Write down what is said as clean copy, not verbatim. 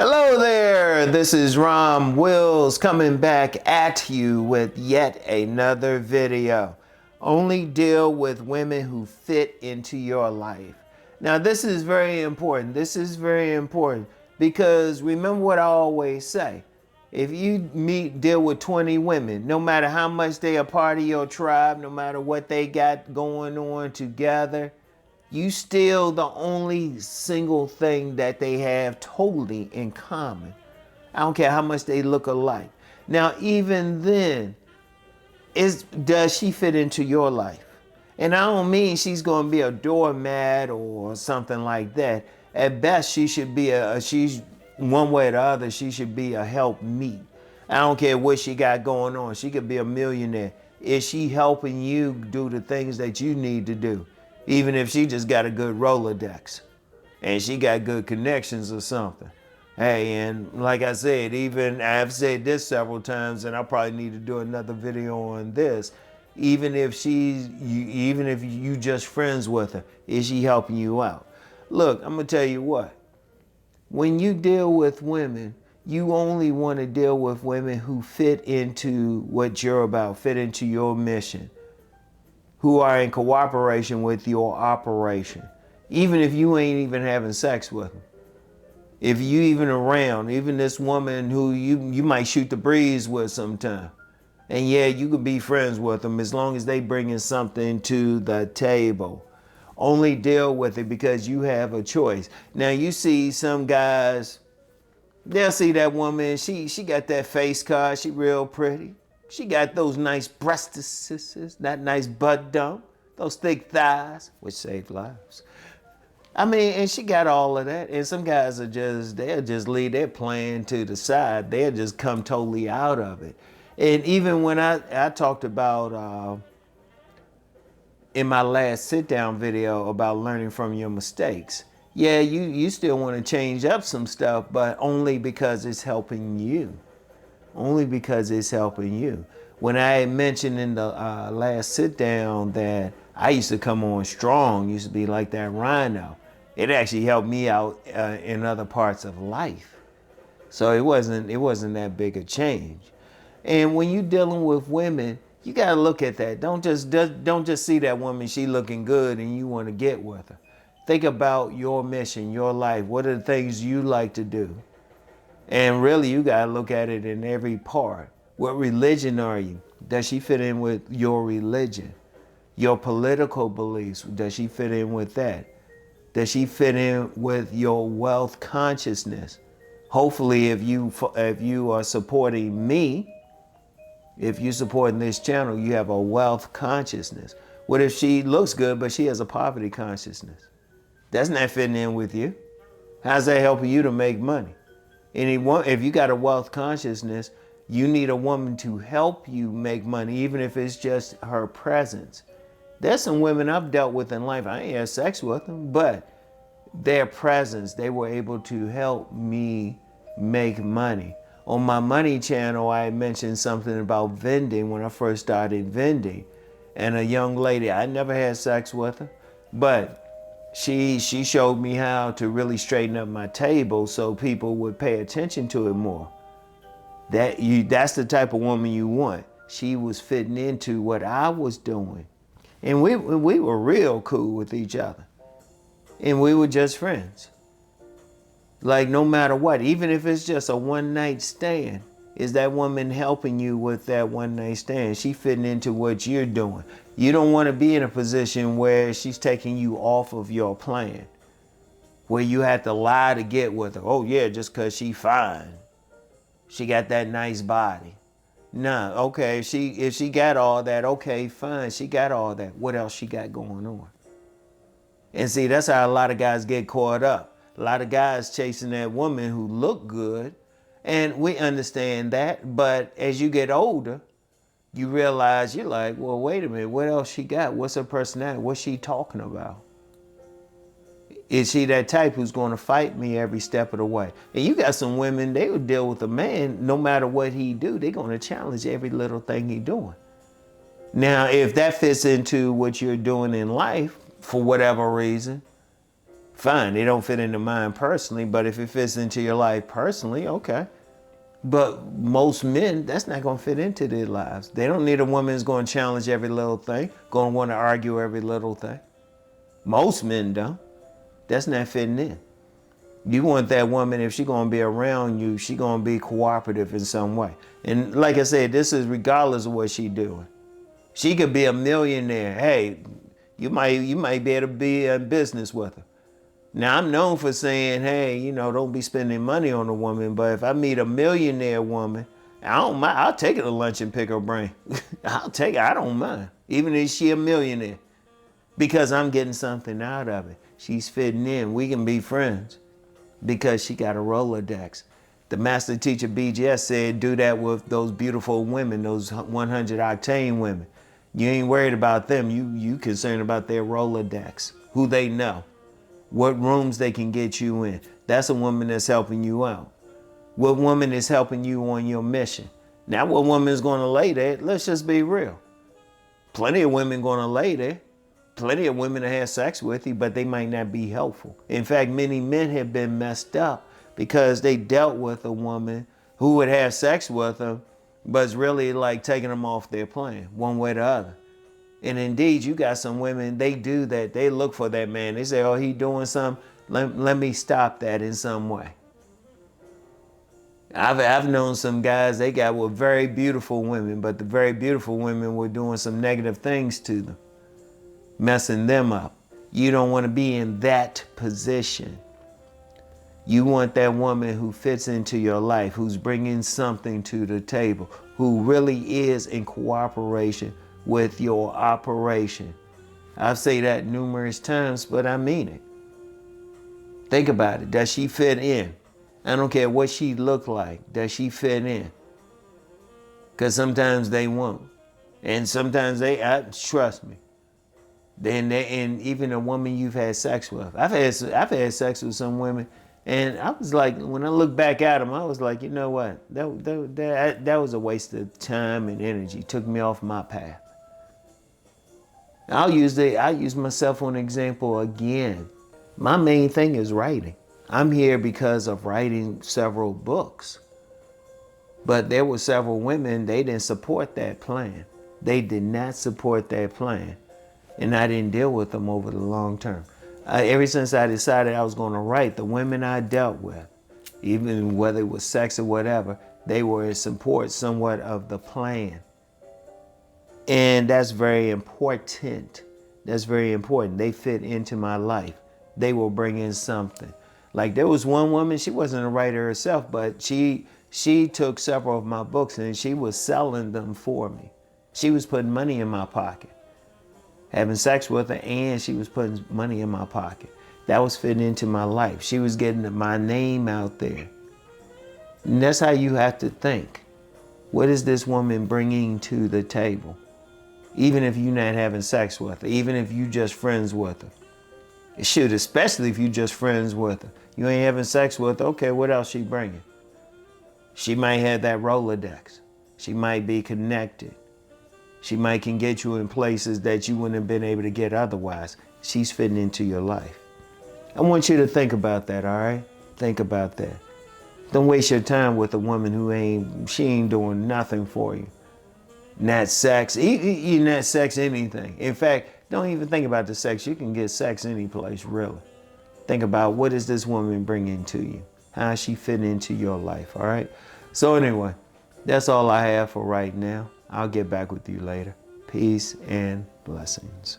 Hello there, this is RomWills coming back at you with yet another video. Only deal with women who fit into your life. Now this is very important. This is very important because remember what I always say. If you deal with 20 women, no matter how much they are part of your tribe, no matter what they got going on together, you still the only single thing that they have totally in common. I don't care how much they look alike. Now, even then, does she fit into your life? And I don't mean she's going to be a doormat or something like that. At best, she should be she's one way or the other, she should be a help me. I don't care what she got going on. She could be a millionaire. Is she helping you do the things that you need to do? Even if she just got a good Rolodex and she got good connections or something. Hey, and like I said, even I've said this several times, and I probably need to do another video on this. Even if you just friends with her, is she helping you out? Look, I'm gonna tell you what. When you deal with women, you only want to deal with women who fit into what you're about, fit into your mission, who are in cooperation with your operation. Even if you ain't even having sex with them. If you even around, even this woman who you might shoot the breeze with sometime. And yeah, you could be friends with them as long as they bringing something to the table. Only deal with it because you have a choice. Now you see some guys, they'll see that woman, she got that face card, she real pretty. She got those nice breastises, that nice butt dump, those thick thighs, which save lives. I mean, and she got all of that. And some guys they'll just leave their plan to the side. They'll just come totally out of it. And even when I talked about, in my last sit down video about learning from your mistakes. Yeah, you still want to change up some stuff, but only because it's helping you. Only because it's helping you. When I mentioned in the last sit down that I used to come on strong, used to be like that rhino, it actually helped me out in other parts of life. So it wasn't that big a change. And when you're dealing with women, you gotta look at that. Don't just see that woman, she looking good and you want to get with her. Think about your mission, your life. What are the things you like to do? And really, you got to look at it in every part. What religion are you? Does she fit in with your religion? Your political beliefs, does she fit in with that? Does she fit in with your wealth consciousness? Hopefully, if you are supporting me, if you're supporting this channel, you have a wealth consciousness. What if she looks good, but she has a poverty consciousness? That's not fitting in with you. How's that helping you to make money? If you got a wealth consciousness, you need a woman to help you make money, even if it's just her presence. There's some women I've dealt with in life, I ain't had sex with them, but their presence, they were able to help me make money. On my money channel, I mentioned something about vending when I first started vending. And a young lady, I never had sex with her, but she showed me how to really straighten up my table so people would pay attention to it more. That's the type of woman you want. She was fitting into what I was doing. And we were real cool with each other. And we were just friends. Like no matter what, even if it's just a one night stand, is that woman helping you with that one night stand? She fitting into what you're doing. You don't want to be in a position where she's taking you off of your plan, where you have to lie to get with her. Oh yeah, just cause she fine. She got that nice body. Nah, okay, if she got all that, okay, fine, she got all that. What else she got going on? And see, that's how a lot of guys get caught up. A lot of guys chasing that woman who look good, and we understand that, but as you get older, you realize you're like, well, wait a minute, what else she got? What's her personality? What's she talking about? Is she that type who's going to fight me every step of the way? And you got some women, they would deal with a man, no matter what he do, they're going to challenge every little thing he doing. Now, if that fits into what you're doing in life, for whatever reason, fine, they don't fit into mine personally, but if it fits into your life personally, okay. But most men, that's not going to fit into their lives. They don't need a woman who's going to challenge every little thing, going to want to argue every little thing. Most men don't. That's not fitting in. You want that woman, if she's going to be around you, she's going to be cooperative in some way. And like I said, this is regardless of what she's doing. She could be a millionaire. Hey, you might be able to be in business with her. Now, I'm known for saying, hey, you know, don't be spending money on a woman. But if I meet a millionaire woman, I don't mind. I'll take her to lunch and pick her brain. I'll take her. I don't mind. Even if she a millionaire. Because I'm getting something out of it. She's fitting in. We can be friends. Because she got a Rolodex. The master teacher BGS said, do that with those beautiful women, those 100 octane women. You ain't worried about them. You concerned about their Rolodex, who they know. What rooms they can get you in. That's a woman that's helping you out. What woman is helping you on your mission? Now, what woman is going to lay there? Let's just be real. Plenty of women going to lay there. Plenty of women that have sex with you, but they might not be helpful. In fact, many men have been messed up because they dealt with a woman who would have sex with them, but it's really like taking them off their plan, one way or the other. And indeed, you got some women, they do that. They look for that man. They say, oh, he doing something. Let me stop that in some way. I've known some guys, they were very beautiful women, but the very beautiful women were doing some negative things to them, messing them up. You don't want to be in that position. You want that woman who fits into your life, who's bringing something to the table, who really is in cooperation with your operation. I've said that numerous times, but I mean it. Think about it. Does she fit in? I don't care what she look like. Does she fit in? Because sometimes they won't. And sometimes trust me. And even a woman you've had sex with. I've had sex with some women, and I was like, when I look back at them, I was like, you know what? That was a waste of time and energy. Took me off my path. I'll use myself on example again. My main thing is writing. I'm here because of writing several books. But there were several women, they didn't support that plan. They did not support that plan. And I didn't deal with them over the long term. Ever since I decided I was going to write, the women I dealt with, even whether it was sex or whatever, they were in support somewhat of the plan. And that's very important. That's very important. They fit into my life. They will bring in something. Like there was one woman, she wasn't a writer herself, but she took several of my books and she was selling them for me. She was putting money in my pocket. Having sex with her, and she was putting money in my pocket. That was fitting into my life. She was getting my name out there. And that's how you have to think. What is this woman bringing to the table? Even if you're not having sex with her, even if you just friends with her. Shoot, especially if you just friends with her. You ain't having sex with her, okay, what else she bringing? She might have that Rolodex. She might be connected. She might can get you in places that you wouldn't have been able to get otherwise. She's fitting into your life. I want you to think about that, all right? Think about that. Don't waste your time with a woman who ain't doing nothing for you. Not sex, not sex anything. In fact, don't even think about the sex. You can get sex any place, really. Think about what is this woman bringing to you? How is she fitting into your life, all right? So anyway, that's all I have for right now. I'll get back with you later. Peace and blessings.